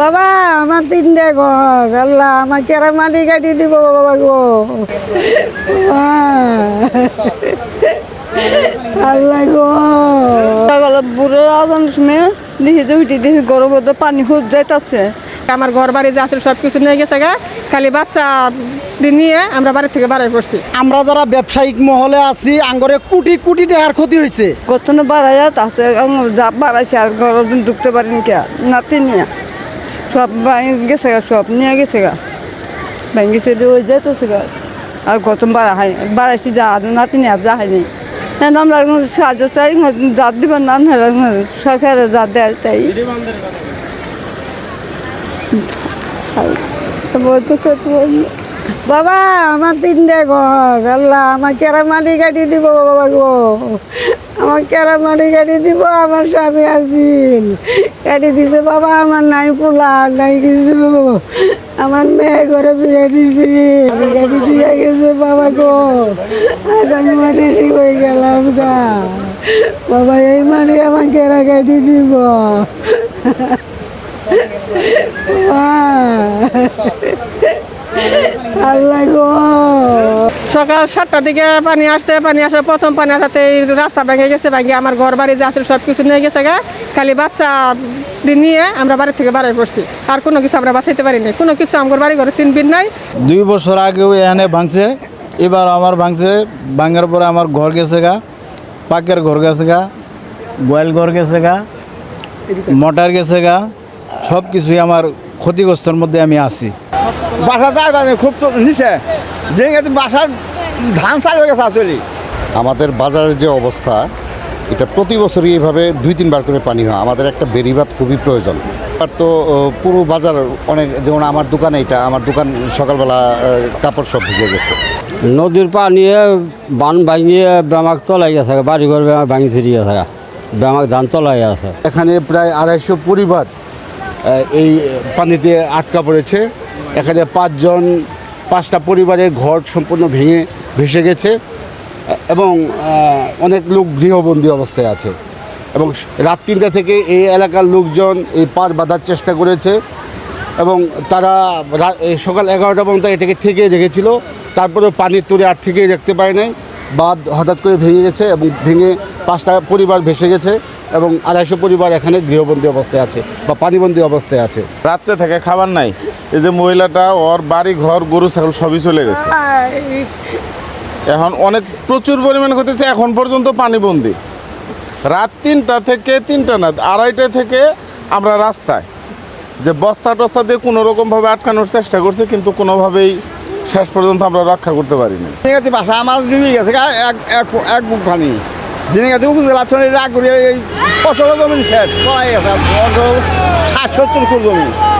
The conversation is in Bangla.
বাবা আমার 3টে ঘর, আল্লাহ আমাকে আর মাটি কাটি দিব বাবা গো। আল্লাহ গো, সকালে বুড়োর আজান শুনে দেখি যে উঠি দেখি গরম মধ্যে পানি হুদ যাইতেছে। আমার ঘর বাড়ি যা আছে সব কিছু নিয়ে গেছে গা, খালি বাচ্চা নিয়ে আমরা বাড়ি থেকে বাড়াই পড়ছি। আমরা যারা ব্যবসায়িক মহলে আছি আঙ্গরে কোটি কোটি টাকার ক্ষতি হয়েছে। কত বাড়াইয়া আছে বাড়াইছে আর ঘর ঢুকতে পারিনি কে নাতি নিয়ে সব গেছে গা, সব নিয়ে গেছে গা, ভেঙেছে ওই যেতেছে গা। আর কত বাড়াইছি যা নাতি নিয়ে যা হয়নি। আমরা সাহায্য চাই, জাত দিবেন না সরকারের জাত দেওয়া চাই। বাবা আমার 3টে ঘর, আল্লাহ আমাকে আর মাটি কাটি দিব বাবা গো। আমাকে আর মাটি কাটি দিব। আমার স্বামী আসিল কাটি দিছে বাবা, আমার নাই পোলা নাই কিছু। আমার মেয়ে ঘরে বিয়ে দিছি, আমি কাটি দিয়ে গেছে বাবা গো। আজ আমি মাটি হয়ে গেলাম গা বাবা, এই মাটি আমাকে এরা কাটি দিব। আল্লাহ গো, সকাল 7টার দিকে পানি আসছে। পানি আসার প্রথম পানি আসাতে রাস্তা ভেঙে গেছে, ভেঙে আমার ঘর বাড়ি যা আছে সব কিছু নিয়ে গেছে গা, খালি বাচ্চা নিয়ে আমরা বাড়ি থেকে বাড়াই পড়ছি। আর কোনো কিছু আমরা বাঁচাইতে পারিনি, কোনো কিছু আমার বাড়ি ঘরে চিনবিন নাই। 2 বছর আগেও এখানে ভাঙছে, এবার আমার ভাঙছে। ভাঙার পরে আমার ঘর গেছে গা, পাকের ঘর গেছে গা, গোয়াল ঘর গেছে গা, মোটর গেছে গা, সব কিছুই আমার ক্ষতিগ্রস্তর মধ্যে আমি আছি। বাসা যায় খুব নিচে যে বাসার ধান চাল হয়ে গেছে আসলে। আমাদের বাজারের যে অবস্থা, এটা প্রতি বছরই এইভাবে 2-3 বার করে পানি হয়। আমাদের একটা বেড়িবাঁধ খুবই প্রয়োজন। আর তো পুরো বাজার অনেক, যেমন আমার দোকানে, এটা আমার দোকান সকালবেলা কাপড় সব ভিজে গেছে। নদীর পানি বান ভাঙিয়ে ব্যামাক তলাই গেছে, বাড়িঘর ভাঙি ছিড়িয়ে গেছে, ব্যামাক ধান তলাই আছে। এখানে প্রায় 250 পরিবার এই পানিতে আটকা পড়েছে। এখানে 5টা পরিবারের ঘর সম্পূর্ণ ভেঙে ভেসে গেছে এবং অনেক লোক গৃহবন্দী অবস্থায় আছে। এবং রাত 3টা থেকে এই এলাকার লোকজন এই পার বাঁধার চেষ্টা করেছে এবং তারা সকাল 11টা পর্যন্ত এটাকে ঠেকিয়ে রেখেছিল। তারপরেও পানির তোরে আর ঠেকিয়ে রাখতে পারে নাই, বাঁধ হঠাৎ করে ভেঙে গেছে এবং ভেঙে 5টা পরিবার ভেসে গেছে এবং 250 পরিবার এখানে গৃহবন্দী অবস্থায় আছে বা পানিবন্দী অবস্থায় আছে। রাত্রে থেকে খাবার নাই, এই যে মহিলাটা, ওর বাড়ি ঘর গরু ছাগল সবই চলে গেছে। এখন অনেক প্রচুর পরিমাণে হতেছে, এখন পর্যন্ত পানিবন্দী। রাত 3টা থেকে 3টা না 2:30 থেকে আমরা রাস্তায় যে বস্তা টস্তা দিয়ে কোনো রকমভাবে আটকানোর চেষ্টা করছি, কিন্তু কোনোভাবেই শেষ পর্যন্ত আমরা রক্ষা করতে পারিনি। বাসা আমার ডুবে গেছে এক বুক পানি, জেনে গেছে উপজেলা রাগ করে এই ফসল জমি শেষ করা গেছে 60-70 জমি।